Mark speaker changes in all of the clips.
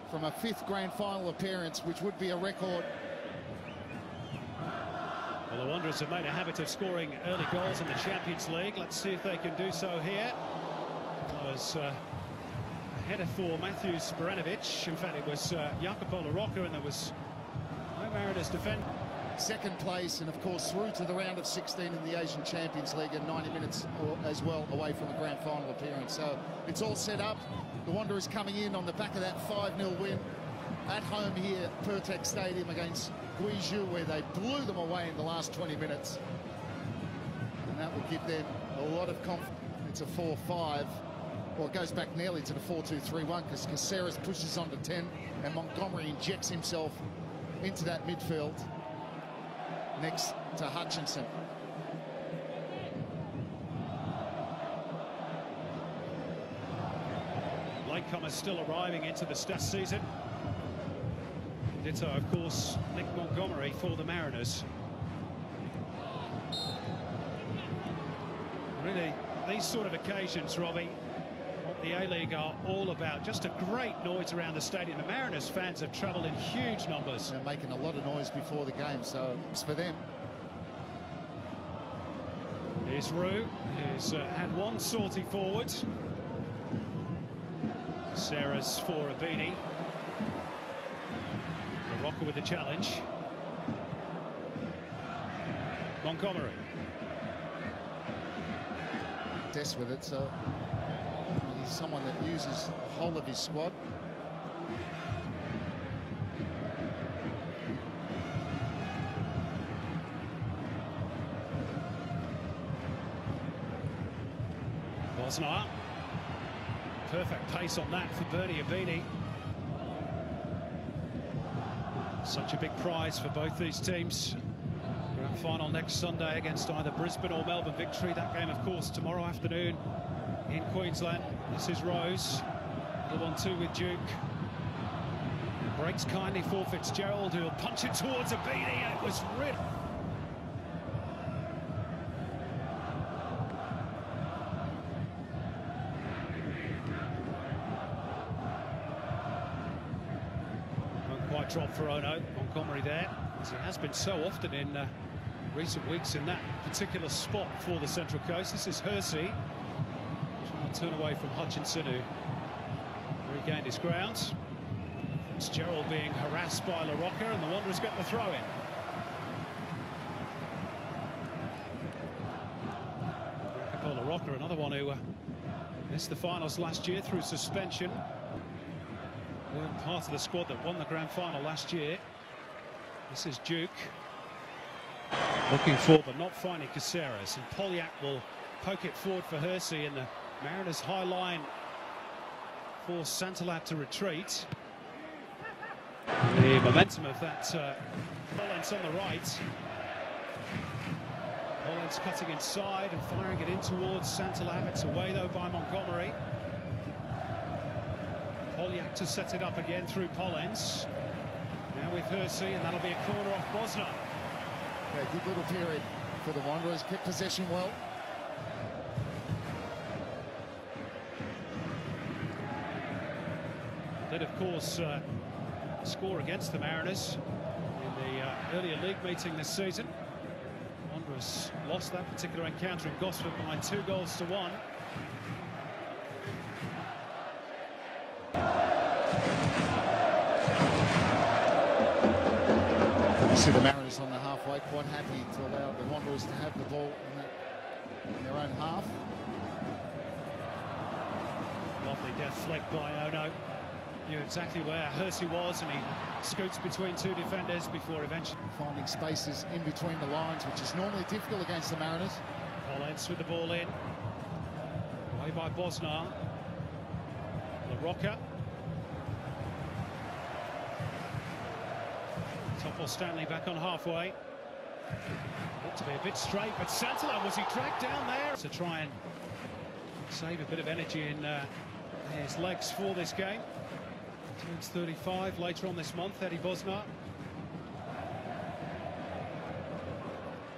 Speaker 1: From a 5th grand final appearance, which would be a record.
Speaker 2: Well, the Wanderers have made a habit of scoring early goals in the Champions League. Let's see if they can do so here. There was a header for Matthews Baranovic. In fact, it was IACOPO La Rocca, and there was no Mariners defender.
Speaker 1: Second place, and of course through to the round of 16 in the Asian Champions League, and 90 minutes as well away from a grand final appearance. So it's all set up. The Wanderers coming in on the back of that 5-0 win at home here at Pertex Stadium against Guizhou, where they blew them away in the last 20 minutes. And that will give them a lot of confidence. It's a 4-5. Well, it goes back nearly to the 4-2-3-1 because Caceres pushes on to 10 and Montgomery injects himself into that midfield next to Hutchinson.
Speaker 2: Latecomers still arriving into the season. Ditto, of course, Nick Montgomery for the Mariners. Really, these sort of occasions, Robbie, what the A-League are all about. Just a great noise around the stadium. The Mariners fans have travelled in huge numbers.
Speaker 1: They're making a lot of noise before the game, so it's for them.
Speaker 2: Here's Roux, who's had one sortie forward. Caceres for Abini. La Rocca with the challenge. Montgomery.
Speaker 1: Des with it, so he's someone that uses the whole of his squad.
Speaker 2: Bosnar. Perfect pace on that for Bernie Abini. Such a big prize for both these teams. Grand final next Sunday against either Brisbane or Melbourne Victory. That game, of course, tomorrow afternoon in Queensland. This is Rose. The 1-2 with Duke. Breaks kindly for Fitzgerald, who'll punch it towards Abini, and it was rid. Quite dropped for Ono. Montgomery there, as he has been so often in recent weeks in that particular spot for the Central Coast. This is Hersey trying to turn away from Hutchinson, who regained his ground. Fitzgerald being harassed by La Rocca, and the Wanderers get the throw-in. La Rocca, another one who missed the finals last year through suspension. Weren't part of the squad that won the grand final last year. This is Duke. Looking for, but not finding Caceres. And Polyak will poke it forward for Hersey, and the Mariners' high line force Santalab to retreat. The momentum of that Pollens on the right. Pollens cutting inside and firing it in towards Santalab. It's away though by Montgomery. Polyak to set it up again through Pollens. Now with Hersey, and that'll be a corner off Bosnar.
Speaker 1: Yeah, good little period for the Wanderers. Kept possession well.
Speaker 2: Did, of course, score against the Mariners in the earlier league meeting this season. Wanderers lost that particular encounter in Gosford by 2-1.
Speaker 1: See the Mariners on the halfway, quite happy to allow the Wanderers to have the ball in their own half.
Speaker 2: Lovely death flick by Ono. Knew exactly where Hersey was, and he scoots between two defenders before eventually
Speaker 1: finding spaces in between the lines, which is normally difficult against the Mariners.
Speaker 2: Pollens with the ball in. Away by Bosnar. La Rocca. Topple Stanley back on halfway. Looked to be a bit straight, but Santalab, was he dragged down there? To try and save a bit of energy in his legs for this game. Turns 35 later on this month, Eddie Bosnar.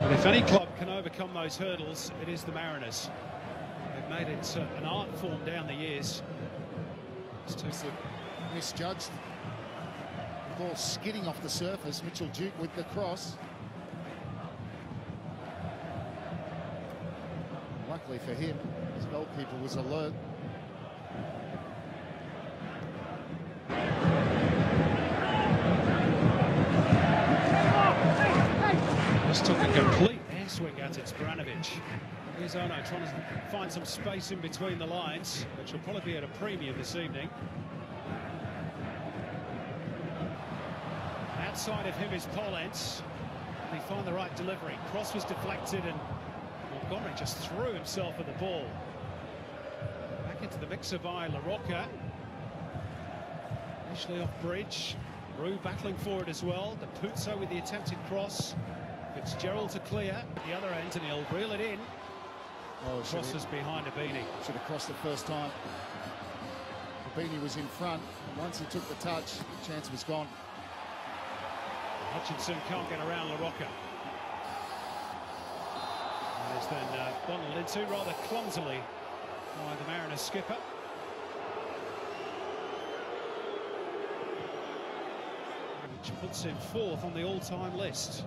Speaker 2: But if any club can overcome those hurdles, it is the Mariners. They've made it an art form down the years.
Speaker 1: Misjudged. The ball skidding off the surface. Mitchell Duke with the cross. Luckily for him, his goalkeeper was alert.
Speaker 2: Just took a complete air swing at it, Branovic. Here's Ono trying to find some space in between the lines, which will probably be at a premium this evening. Outside of him is Polens. They find the right delivery. Cross was deflected and Montgomery just threw himself at the ball. Back into the mixer by La Rocca. Initially off bridge. Roux battling for it as well. Depuzo with the attempted cross. Fitzgerald to clear at the other end, and he'll reel it in.
Speaker 1: Oh,
Speaker 2: crosses behind Abini.
Speaker 1: Should have crossed the first time. Abini was in front. Once he took the touch, the chance was gone.
Speaker 2: Hutchinson can't get around La Rocca. And is then bundled into rather clumsily by the Mariners skipper. Which puts him fourth on the all-time list.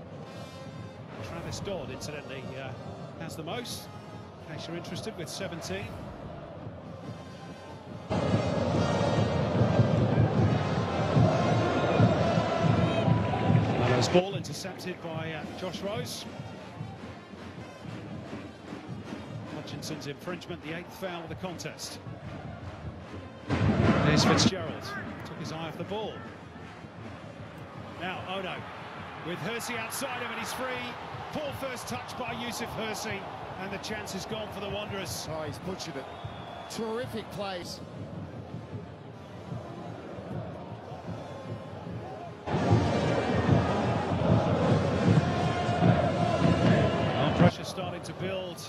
Speaker 2: Travis Dodd, incidentally, has the most, in case you're interested, with 17. Mallo's ball intercepted by Josh Rose. Hutchinson's infringement, the 8th foul of the contest. There's Fitzgerald, took his eye off the ball. Now Ono with Hersey outside him, and he's free. Poor first touch by Yusuf Hersey, and the chance is gone for the Wanderers.
Speaker 1: Oh, he's butchered it. Terrific plays.
Speaker 2: Well, pressure starting to build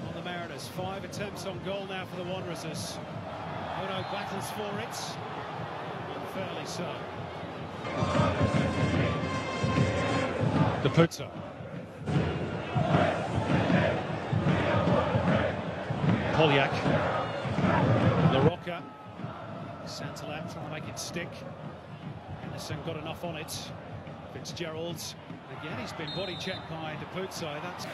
Speaker 2: on the Mariners. 5 attempts on goal now for the Wanderers as Ono battles for it, unfairly so. Depuzo. Polyak. La Rocca. Santalab trying to make it stick. Anderson got enough on it. Fitzgerald. Again, he's been body checked by Depuzo. That's...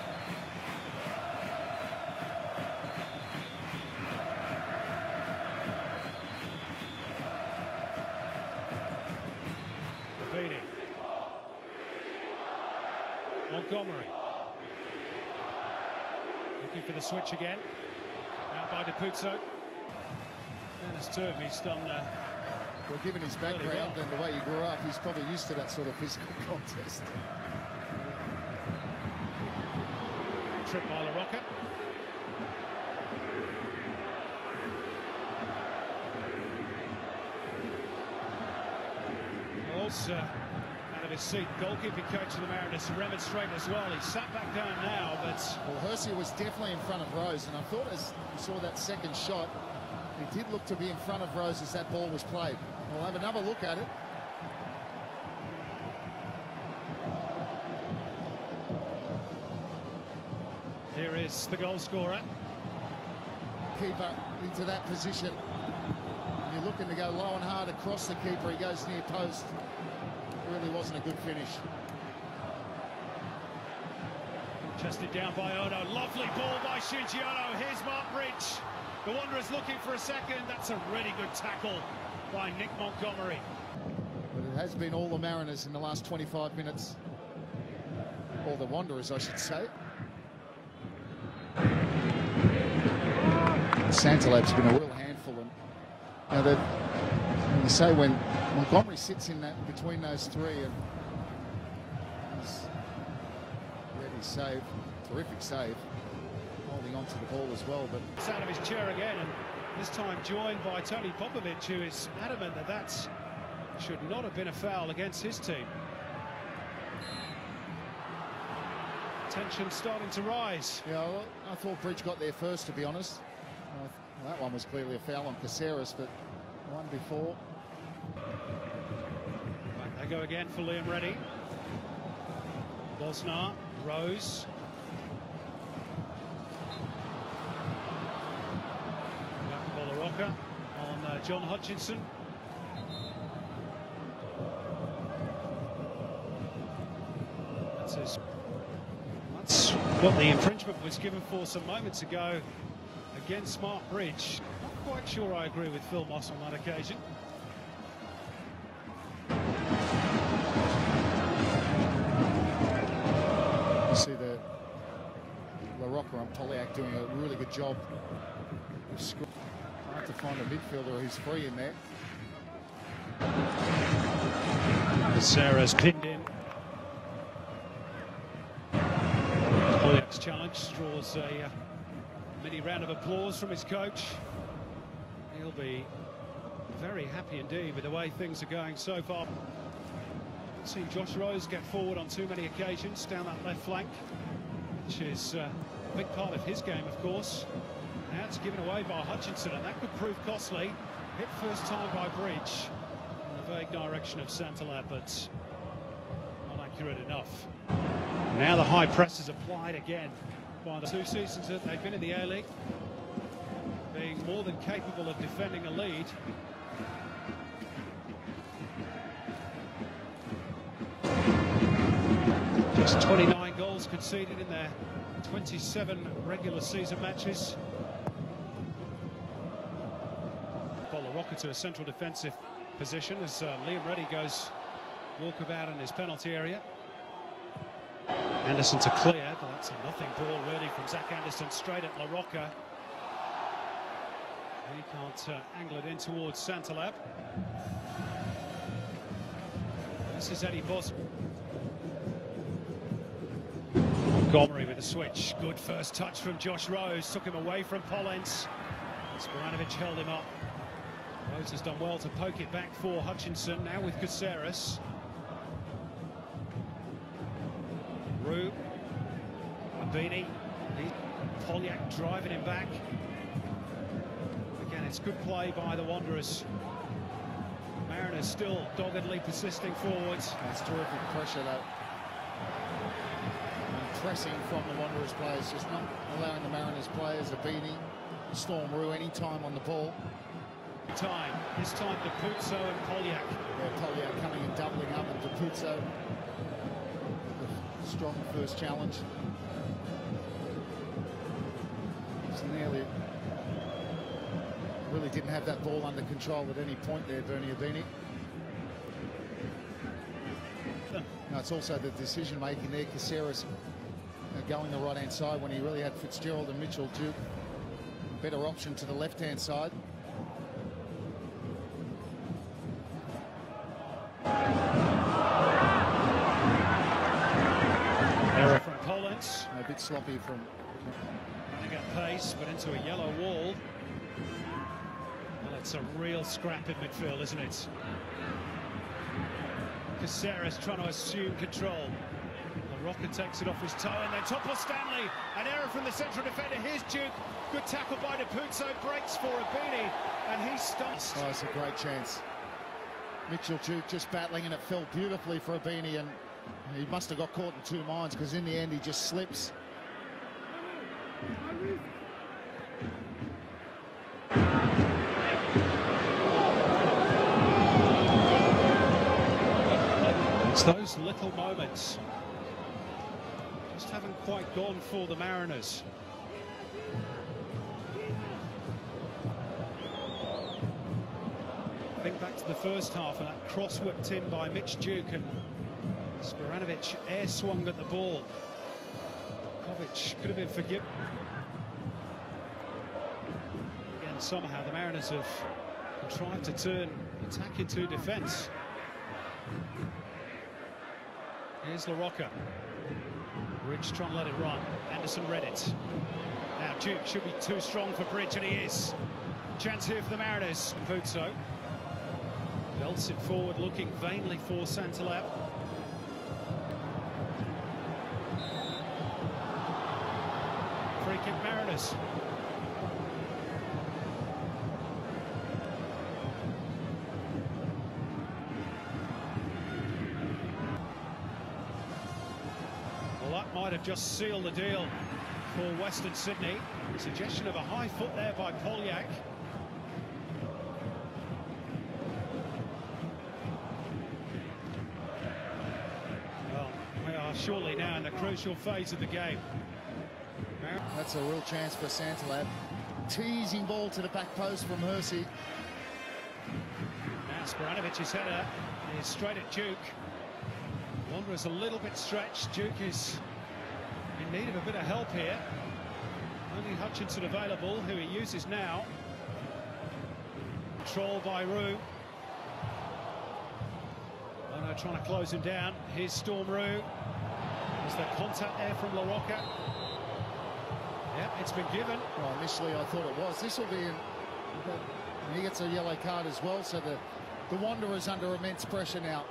Speaker 2: Montgomery. Looking for the switch again. Out by Depuzo. And as to him, he's done...
Speaker 1: well, given his background and the way he grew up, he's probably used to that sort of physical contest.
Speaker 2: Trip by La Rocca. Also, out of his seat, goalkeeping coach of the Mariners remonstrate as well. He's sat back down now, but...
Speaker 1: Well, Hersey was definitely in front of Rose, and I thought as we saw that second shot, he did look to be in front of Rose as that ball was played. We'll have another look at it.
Speaker 2: Here is the goal scorer.
Speaker 1: Keeper into that position. And you're looking to go low and hard across the keeper. He goes near post. Really wasn't a good finish.
Speaker 2: Chested down by Ono. Lovely ball by Shinji Ono. Here's Mark Bridge. The Wanderers looking for a second. That's a really good tackle by Nick Montgomery.
Speaker 1: But it has been all the Mariners in the last 25 minutes. All the Wanderers, I should say. Santalab's been a real handful. And you say when Montgomery sits in that between those three, and he's ready save, terrific save, holding on to the ball as well. But
Speaker 2: it's out of his chair again, and this time joined by Tony Popovic, who is adamant that that should not have been a foul against his team. Tension starting to rise.
Speaker 1: Yeah, well, I thought Bridge got there first, to be honest. Well, that one was clearly a foul on Caceres, but one before.
Speaker 2: Back they go again for Liam Reddy. Bosnar, Rose. Back for La Rocca on John Hutchinson. That's what the infringement was given for some moments ago against Mark Bridge. Not quite sure I agree with Phil Moss on that occasion.
Speaker 1: You see the La Rocca and Polyak doing a really good job of scoring. Hard to find a midfielder who's free in there.
Speaker 2: Sarah's pinned in. Polyak's challenge draws a mini round of applause from his coach. He'll be very happy indeed with the way things are going so far. Seen Josh Rose get forward on too many occasions down that left flank, which is a big part of his game, of course. Now it's given away by Hutchinson, and that could prove costly. Hit first time by Bridge in the vague direction of Santalab, but not accurate enough. Now the high press is applied again by the 2 seasons that they've been in the A-League, being more than capable of defending a lead. Just 29 goals conceded in their 27 regular season matches. La Rocca to a central defensive position as Liam Reddy goes walkabout in his penalty area. Anderson to clear, but that's a nothing ball really from Zach Anderson straight at La Rocca. He can't angle it in towards Santalab. This is Eddie Bos. Montgomery with a switch. Good first touch from Josh Rose. Took him away from Pollens. Sporanovic held him up. Rose has done well to poke it back for Hutchinson. Now with Caceres. Rue. Abini. Polyak driving him back. Again, it's good play by the Wanderers. Mariners still doggedly persisting forwards.
Speaker 1: That's terrific pressure, though. And pressing from the Wanderers players, just not allowing the Mariners players, Abini, Storm Rue, any time on the ball.
Speaker 2: This time Depuzo and Polyak.
Speaker 1: Yeah, Polyak coming and doubling up, and Depuzo, the strong first challenge. It's nearly, really didn't have that ball under control at any point there, Bernie Abini. No, it's also the decision making there. Caceres going the right hand side when he really had Fitzgerald and Mitchell Duke. Better option to the left hand side.
Speaker 2: Error from Pollens.
Speaker 1: A bit sloppy from
Speaker 2: running at pace, but into a yellow wall. Well, it's a real scrap in midfield, isn't it? Caceres trying to assume control. La Rocca takes it off his toe, and then topples Stanley. An error from the central defender. Here's Duke. Good tackle by Depuzo. Breaks for Abini, and he's stumped.
Speaker 1: Oh, it's a great chance. Mitchell Duke just battling, and it fell beautifully for Abini, and he must have got caught in two minds, because in the end he just slips.
Speaker 2: It's those little moments just haven't quite gone for the Mariners. Think back to the first half, and that cross whipped in by Mitch Duke, and Sporanovic air swung at the ball. Kovic could have been forgiven. Again, somehow the Mariners have contrived to turn attack into defence. Here's La Rocca. Bridge trying to let it run. Anderson read it. Now Duke should be too strong for Bridge, and he is. Chance here for the Mariners. Depuzo belts it forward, looking vainly for Santalab. Free kick Mariners. Well, that might have just sealed the deal for Western Sydney. Suggestion of a high foot there by Polyak. shortly now in the crucial phase of the game.
Speaker 1: That's a real chance for Santalab. Teasing ball to the back post from Hersey.
Speaker 2: Now Sparanovic's header is straight at Duke. Wanderers a little bit stretched. Duke is in need of a bit of help here. Only Hutchinson available, who he uses now. Control by Roux. Oh no, trying to close him down. Here's Storm Roux. Is there contact there from La Rocca? Yep, it's been given.
Speaker 1: Well, initially I thought it was. This will be he gets a yellow card as well, so the Wanderers under immense pressure now.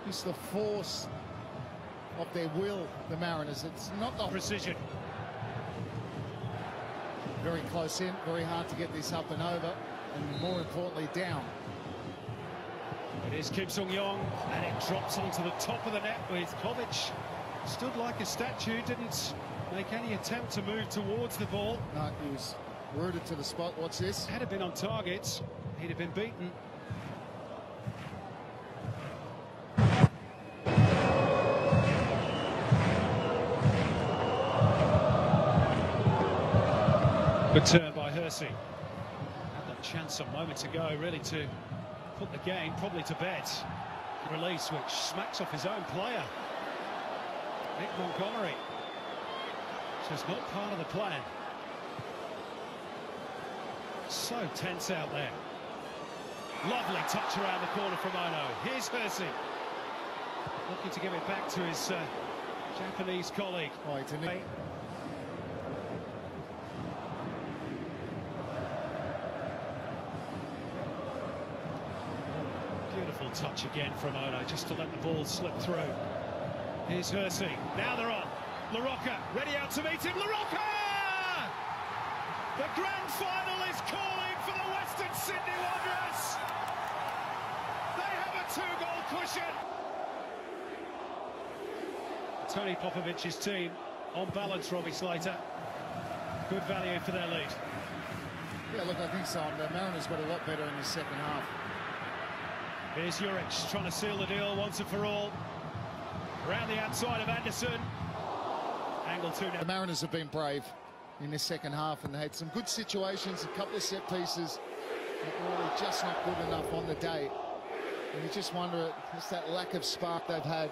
Speaker 1: Just the force of their will, the Mariners. It's not the
Speaker 2: precision.
Speaker 1: Very close in, very hard to get this up and over, and more importantly, down.
Speaker 2: It is Kim Sung-yong, and it drops onto the top of the net with Kovic. Stood like a statue, didn't make any attempt to move towards the ball.
Speaker 1: No, he was rooted to the spot. What's this?
Speaker 2: Had it been on target, he'd have been beaten. Good turn by Hersey. Had that chance a moment ago, really, to put the game probably to bed. Release, which smacks off his own player, Nick Montgomery. So it's not part of the plan. So tense out there. Lovely touch around the corner from Ono. Here's Hersey. Looking to give it back to his Japanese colleague.
Speaker 1: Oh, it's a
Speaker 2: Beautiful touch again from Ono, just to let the ball slip through. Here's Hersey. Now they're on. La Rocca ready out to meet him. La Rocca! The grand final is calling for the Western Sydney Wanderers. They have a 2-goal cushion. Tony Popovic's team on balance, Robbie Slater. Good value for their lead.
Speaker 1: Yeah, look, I think so. The Mariners got a lot better in the second half.
Speaker 2: Here's Juric trying to seal the deal once and for all. Around the outside of Anderson. Angle 2 now.
Speaker 1: The Mariners have been brave in the second half, and they had some good situations, a couple of set pieces, but really just not good enough on the day. And you just wonder, just that lack of spark they've had,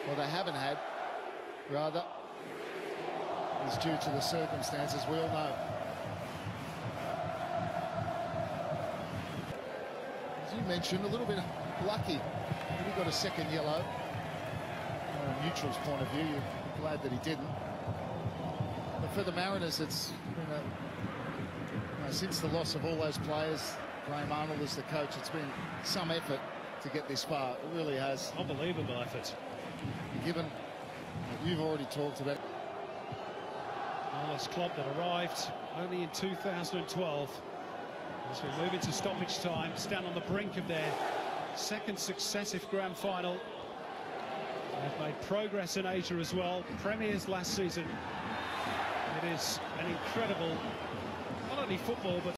Speaker 1: or they haven't had, rather, is due to the circumstances we all know. As you mentioned, a little bit lucky. He got a second yellow. From a neutral's point of view, you're glad that he didn't. But for the Mariners, it's been since the loss of all those players, Graham Arnold as the coach, it's been some effort to get this far. It really has.
Speaker 2: Unbelievable effort.
Speaker 1: Given what you've already talked about.
Speaker 2: Well, this club that arrived only in 2012. As we move into stoppage time, stand on the brink of their second successive grand final. They've made progress in Asia as well. Premiers last season. It is an incredible, not only football, but